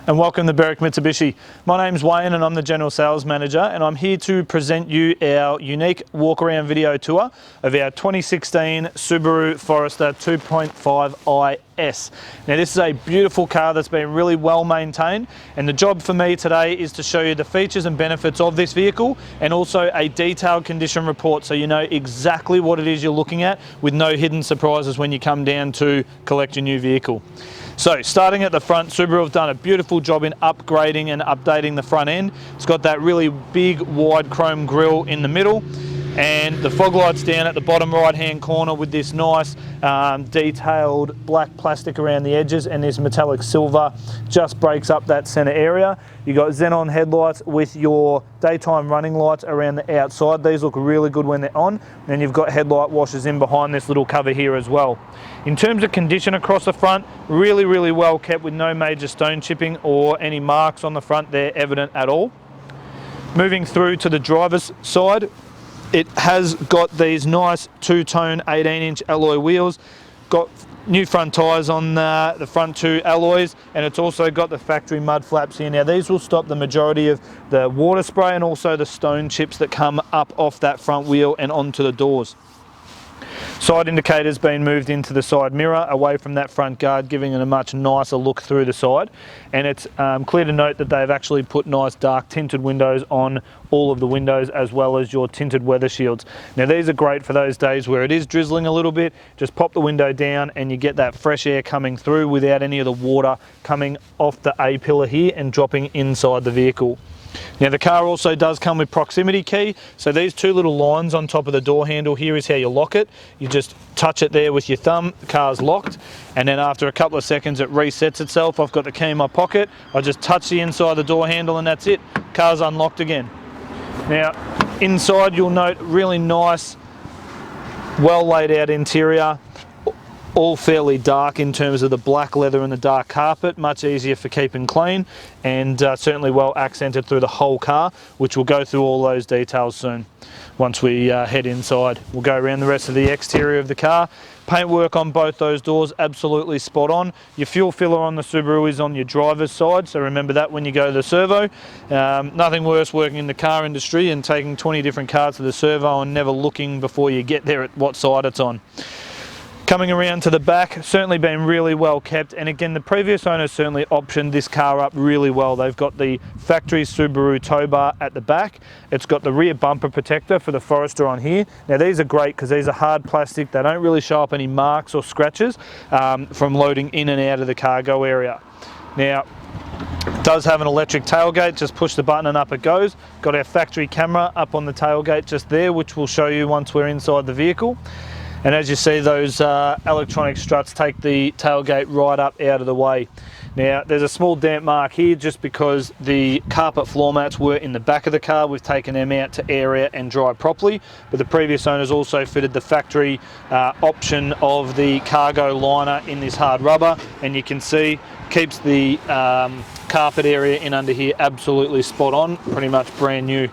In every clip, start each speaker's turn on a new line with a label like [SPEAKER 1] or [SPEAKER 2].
[SPEAKER 1] and welcome to Berwick Mitsubishi. My name's Wayne and I'm the General Sales Manager, and I'm here to present you our unique walk around video tour of our 2016 Subaru Forester 2.5i-S. Now this is a beautiful car that's been really well maintained, and the job for me today is to show you the features and benefits of this vehicle and also a detailed condition report so you know exactly what it is you're looking at with no hidden surprises when you come down to collect your new vehicle. So starting at the front, Subaru have done a beautiful job in upgrading and updating the front end. It's got that really big wide chrome grille in the middle, and the fog lights down at the bottom right hand corner with this nice detailed black plastic around the edges, and this metallic silver just breaks up that center area. You got xenon headlights with your daytime running lights around the outside. These look really good when they're on. And you've got headlight washers in behind this little cover here as well. In terms of condition across the front, really well kept with no major stone chipping or any marks on the front there evident at all. Moving through to the driver's side, it has got these nice two-tone 18-inch alloy wheels, got new front tyres on the front two alloys, and it's also got the factory mud flaps here. Now these will stop the majority of the water spray and also the stone chips that come up off that front wheel and onto the doors. Side indicators being moved into the side mirror away from that front guard, giving it a much nicer look through the side. And it's clear to note that they've actually put nice dark tinted windows on all of the windows, as well as your tinted weather shields. Now these are great for those days where it is drizzling a little bit. Just pop the window down and you get that fresh air coming through without any of the water coming off the A-pillar here and dropping inside the vehicle. Now the car also does come with proximity key, so these two little lines on top of the door handle here is how you lock it. You just touch it there with your thumb, the car's locked, and then after a couple of seconds it resets itself. I've got the key in my pocket, I just touch the inside of the door handle and that's it, car's unlocked again. Now inside you'll note really nice, well laid out interior, all fairly dark in terms of the black leather and the dark carpet, much easier for keeping clean, and certainly well accented through the whole car, which we'll go through all those details soon once we head inside. We'll go around the rest of the exterior of the car. Paintwork on both those doors, absolutely spot on. Your fuel filler on the Subaru is on your driver's side, so remember that when you go to the servo. Nothing worse working in the car industry and taking 20 different cars to the servo and never looking before you get there at what side it's on. Coming around to the back, certainly been really well kept, and again the previous owners certainly optioned this car up really well. They've got the factory Subaru tow bar at the back. It's got the rear bumper protector for the Forester on here. Now these are great because these are hard plastic. They don't really show up any marks or scratches from loading in and out of the cargo area. Now it does have an electric tailgate, just push the button and up it goes. Got our factory camera up on the tailgate just there, which we'll show you once we're inside the vehicle. And as you see, those electronic struts take the tailgate right up out of the way. Now there's a small damp mark here just because the carpet floor mats were in the back of the car. We've taken them out to air it and dry properly, but the previous owners also fitted the factory option of the cargo liner in this hard rubber, and you can see keeps the carpet area in under here absolutely spot on, pretty much brand new.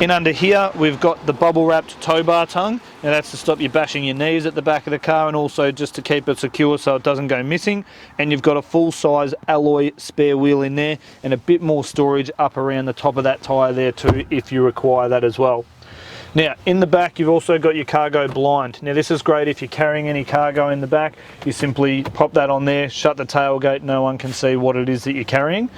[SPEAKER 1] In under here we've got the bubble wrapped tow bar tongue. Now that's to stop you bashing your knees at the back of the car, and also just to keep it secure so it doesn't go missing. And you've got a full size alloy spare wheel in there and a bit more storage up around the top of that tyre there too if you require that as well. Now in the back you've also got your cargo blind. Now this is great if you're carrying any cargo in the back. You simply pop that on there, shut the tailgate, no one can see what it is that you're carrying.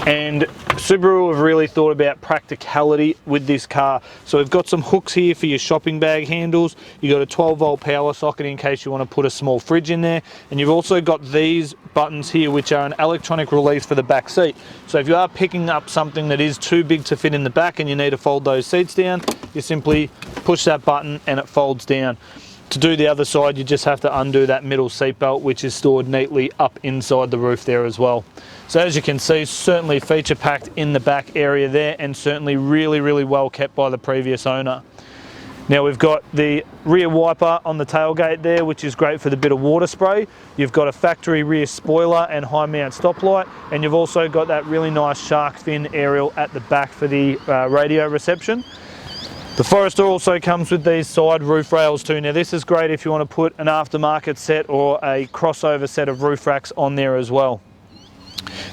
[SPEAKER 1] And Subaru have really thought about practicality with this car. So we've got some hooks here for your shopping bag handles. You've got a 12-volt power socket in case you want to put a small fridge in there. And you've also got these buttons here which are an electronic release for the back seat. So if you are picking up something that is too big to fit in the back and you need to fold those seats down, you simply push that button and it folds down. To do the other side you just have to undo that middle seat belt, which is stored neatly up inside the roof there as well. So as you can see, certainly feature packed in the back area there, and certainly really well kept by the previous owner. Now we've got the rear wiper on the tailgate there, which is great for the bit of water spray. You've got a factory rear spoiler and high mount stoplight, and you've also got that really nice shark fin aerial at the back for the radio reception. The Forester also comes with these side roof rails too. Now this is great if you want to put an aftermarket set or a crossover set of roof racks on there as well.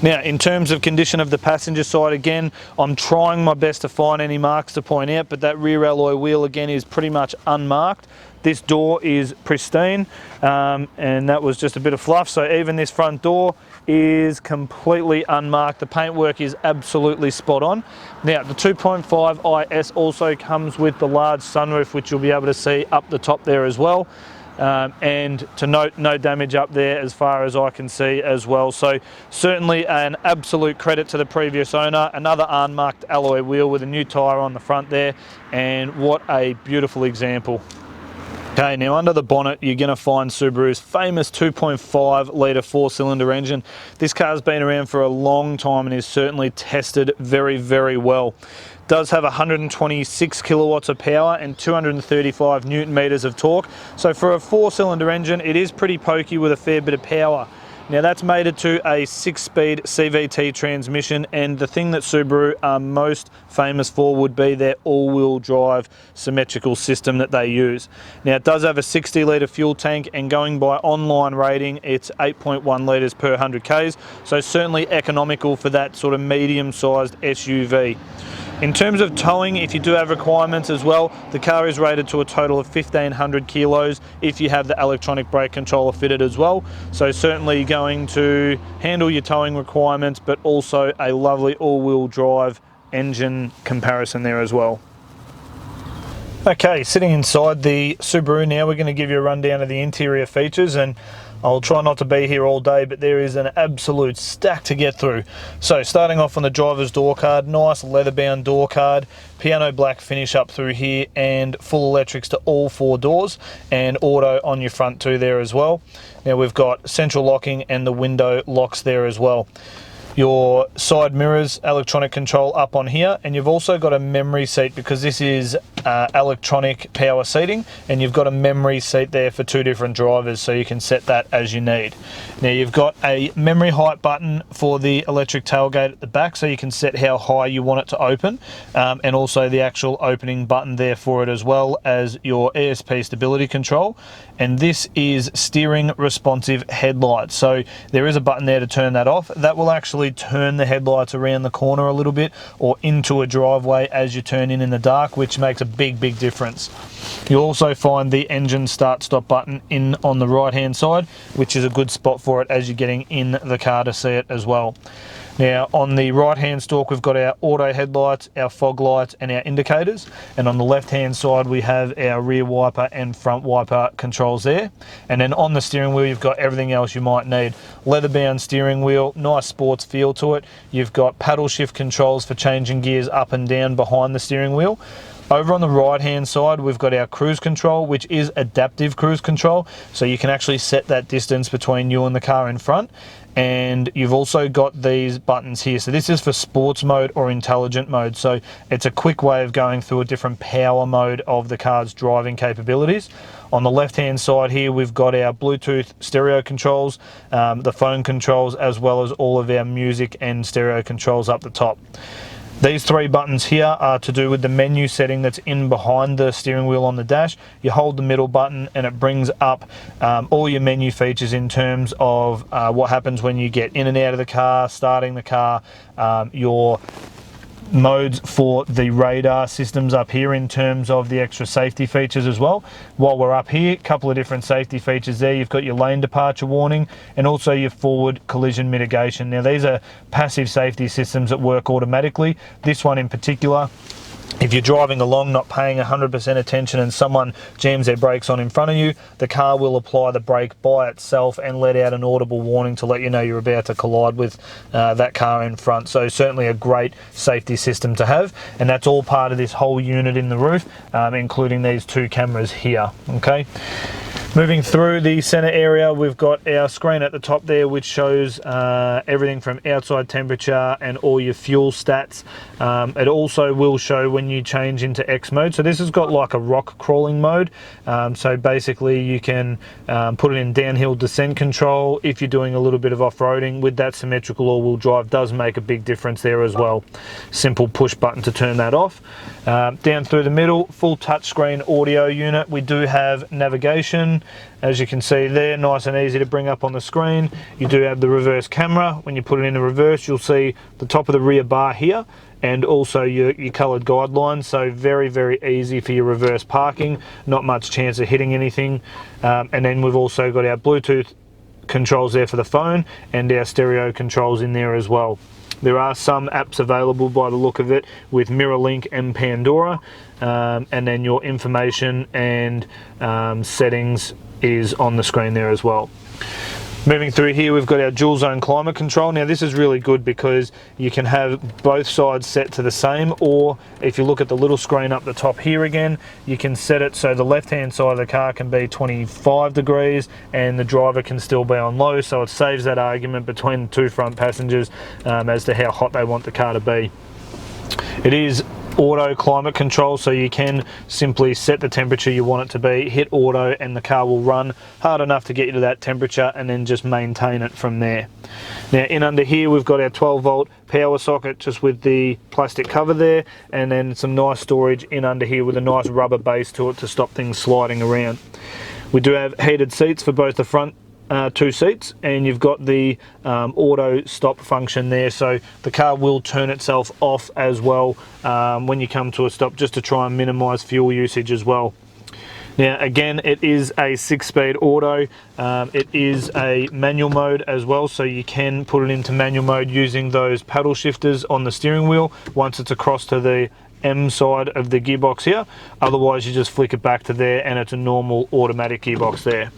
[SPEAKER 1] Now, in terms of condition of the passenger side, again, I'm trying my best to find any marks to point out, but that rear alloy wheel again is pretty much unmarked. This door is pristine, and that was just a bit of fluff. So even this front door is completely unmarked. The paintwork is absolutely spot on. Now, the 2.5i-S also comes with the large sunroof, which you'll be able to see up the top there as well. And to note, no damage up there as far as I can see as well. So certainly an absolute credit to the previous owner. Another unmarked alloy wheel with a new tyre on the front there, and what a beautiful example. Okay, now under the bonnet you're going to find Subaru's famous 2.5 litre 4-cylinder engine. This car's been around for a long time and is certainly tested very, very well. Does have 126 kilowatts of power and 235 newton meters of torque. So for a 4-cylinder engine, it is pretty pokey with a fair bit of power. Now that's mated to a 6-speed CVT transmission, and the thing that Subaru are most famous for would be their all-wheel drive symmetrical system that they use. Now it does have a 60 litre fuel tank, and going by online rating it's 8.1 litres per 100 k's, so certainly economical for that sort of medium-sized SUV. In terms of towing, if you do have requirements as well, the car is rated to a total of 1,500 kilos if you have the electronic brake controller fitted as well. So certainly going to handle your towing requirements, but also a lovely all-wheel drive engine comparison there as well. Okay, sitting inside the Subaru now, we're going to give you a rundown of the interior features, and I'll try not to be here all day, but there is an absolute stack to get through. So starting off on the driver's door card, nice leather-bound door card, piano black finish up through here, and full electrics to all 4 doors, and auto on your front too there as well. Now we've got central locking and the window locks there as well. Your side mirrors, electronic control up on here, and you've also got a memory seat because this is electronic power seating, and you've got a memory seat there for 2 different drivers, so you can set that as you need. Now you've got a memory height button for the electric tailgate at the back, so you can set how high you want it to open, and also the actual opening button there for it, as well as your ESP stability control. And this is steering responsive headlights, so there is a button there to turn that off. That will actually turn the headlights around the corner a little bit or into a driveway as you turn in the dark, which makes a big difference. You'll also find the engine start stop button in on the right hand side, which is a good spot for it as you're getting in the car to see it as well. Now on the right hand stalk we've got our auto headlights, our fog lights and our indicators, and on the left hand side we have our rear wiper and front wiper controls there. And then on the steering wheel you've got everything else you might need. Leather bound steering wheel, nice sports feel to it. You've got paddle shift controls for changing gears up and down behind the steering wheel. Over on the right hand side we've got our cruise control, which is adaptive cruise control, so you can actually set that distance between you and the car in front. And you've also got these buttons here, so this is for sports mode or intelligent mode, so it's a quick way of going through a different power mode of the car's driving capabilities. On the left hand side here we've got our Bluetooth stereo controls, the phone controls, as well as all of our music and stereo controls up the top. These 3 buttons here are to do with the menu setting that's in behind the steering wheel on the dash. You hold the middle button and it brings up all your menu features in terms of what happens when you get in and out of the car, starting the car, your modes for the radar systems up here in terms of the extra safety features as well. While we're up here, a couple of different safety features there. You've got your lane departure warning and also your forward collision mitigation. Now these are passive safety systems that work automatically. This one in particular, if you're driving along not paying 100% attention and someone jams their brakes on in front of you, the car will apply the brake by itself and let out an audible warning to let you know you're about to collide with that car in front. So certainly a great safety system to have, and that's all part of this whole unit in the roof, including these 2 cameras here. Okay. Moving through the center area, we've got our screen at the top there, which shows everything from outside temperature and all your fuel stats. It also will show when you change into X mode. So this has got like a rock crawling mode. So basically you can put it in downhill descent control if you're doing a little bit of off-roading. With that, symmetrical all-wheel drive does make a big difference there as well. Simple push button to turn that off. Down through the middle, full touchscreen audio unit. We do have navigation, As you can see there, nice and easy to bring up on the screen. You do have the reverse camera. When you put it in the reverse, you'll see the top of the rear bar here, and also your coloured guidelines, so very, very easy for your reverse parking, not much chance of hitting anything. And then we've also got our Bluetooth controls there for the phone and our stereo controls in there as well. There are some apps available by the look of it with MirrorLink and Pandora, and then your information and settings is on the screen there as well. Moving through here, we've got our dual zone climate control. Now this is really good because you can have both sides set to the same, or if you look at the little screen up the top here again, you can set it so the left hand side of the car can be 25 degrees and the driver can still be on low, so it saves that argument between the two front passengers as to how hot they want the car to be. It is auto climate control, so you can simply set the temperature you want it to be, hit auto, and the car will run hard enough to get you to that temperature and then just maintain it from there. Now in under here we've got our 12-volt power socket just with the plastic cover there, and then some nice storage in under here with a nice rubber base to it to stop things sliding around. We do have heated seats for both the front two seats, and you've got the auto stop function there, so the car will turn itself off as well when you come to a stop, just to try and minimize fuel usage as well. Now again, it is a 6-speed auto. It is a manual mode as well, so you can put it into manual mode using those paddle shifters on the steering wheel once it's across to the M side of the gearbox here. Otherwise you just flick it back to there and it's a normal automatic gearbox there.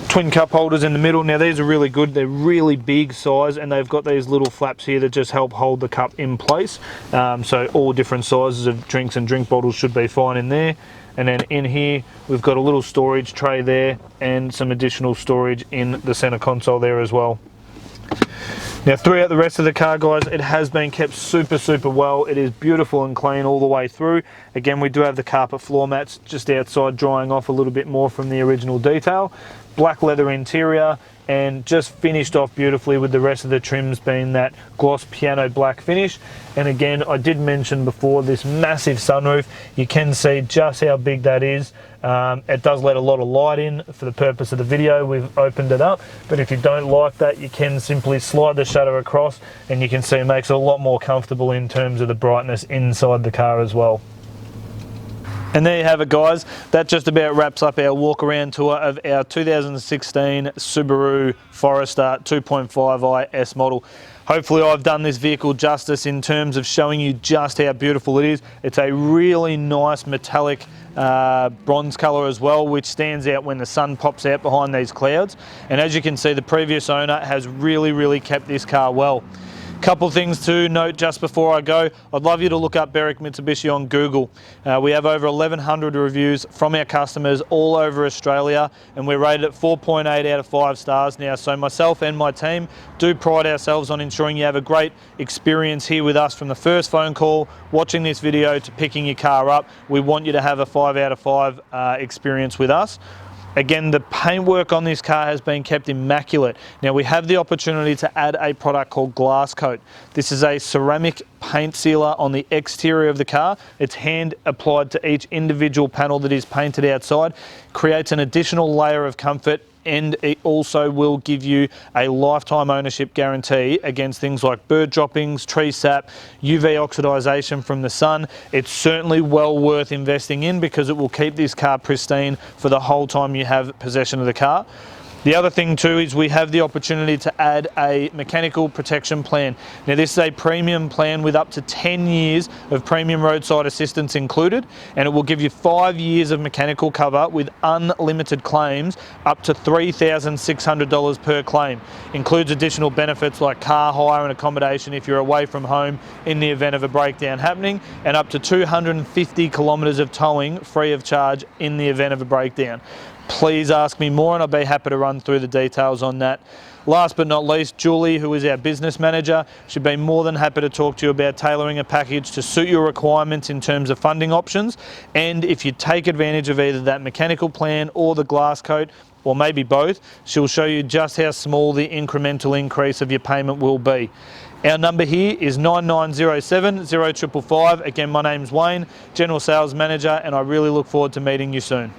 [SPEAKER 1] Twin cup holders in the middle. Now these are really good, they're really big size, and they've got these little flaps here that just help hold the cup in place, so all different sizes of drinks and drink bottles should be fine in there. And then in here we've got a little storage tray there and some additional storage in the center console there as well. Now throughout the rest of the car, guys, it has been kept super well. It is beautiful and clean all the way through. Again, we do have the carpet floor mats just outside drying off a little bit more from the original detail. Black leather interior, and just finished off beautifully with the rest of the trims being that gloss piano black finish. And again, I did mention before this massive sunroof. You can see just how big that is. It does let a lot of light in for the purpose of the video. We've opened it up, but if you don't like that, you can simply slide the shutter across and you can see it makes it a lot more comfortable in terms of the brightness inside the car as well. And there you have it, guys. That just about wraps up our walk around tour of our 2016 Subaru Forester 2.5i-S model. Hopefully I've done this vehicle justice in terms of showing you just how beautiful it is. It's a really nice metallic bronze colour as well, which stands out when the sun pops out behind these clouds. And as you can see, the previous owner has really kept this car well. Couple things to note just before I go. I'd love you to look up Berwick Mitsubishi on Google. We have over 1,100 reviews from our customers all over Australia, and we're rated at 4.8 out of 5 stars now. So myself and my team do pride ourselves on ensuring you have a great experience here with us from the first phone call, watching this video, to picking your car up. We want you to have a 5 out of 5 experience with us. Again, the paintwork on this car has been kept immaculate. Now we have the opportunity to add a product called Glass Coat. This is a ceramic paint sealer on the exterior of the car. It's hand applied to each individual panel that is painted outside. Creates an additional layer of comfort, and it also will give you a lifetime ownership guarantee against things like bird droppings, tree sap, UV oxidization from the sun. It's certainly well worth investing in because it will keep this car pristine for the whole time you have possession of the car. The other thing too is we have the opportunity to add a mechanical protection plan. Now this is a premium plan with up to 10 years of premium roadside assistance included, and it will give you 5 years of mechanical cover with unlimited claims up to $3,600 per claim. Includes additional benefits like car hire and accommodation if you're away from home in the event of a breakdown happening, and up to 250 kilometres of towing free of charge in the event of a breakdown. Please ask me more and I'll be happy to run through the details on that. Last but not least, Julie, who is our business manager, should be more than happy to talk to you about tailoring a package to suit your requirements in terms of funding options. And if you take advantage of either that mechanical plan or the glass coat, or maybe both, she'll show you just how small the incremental increase of your payment will be. Our number here is 9907 0555. Again, my name's Wayne, General Sales Manager, and I really look forward to meeting you soon.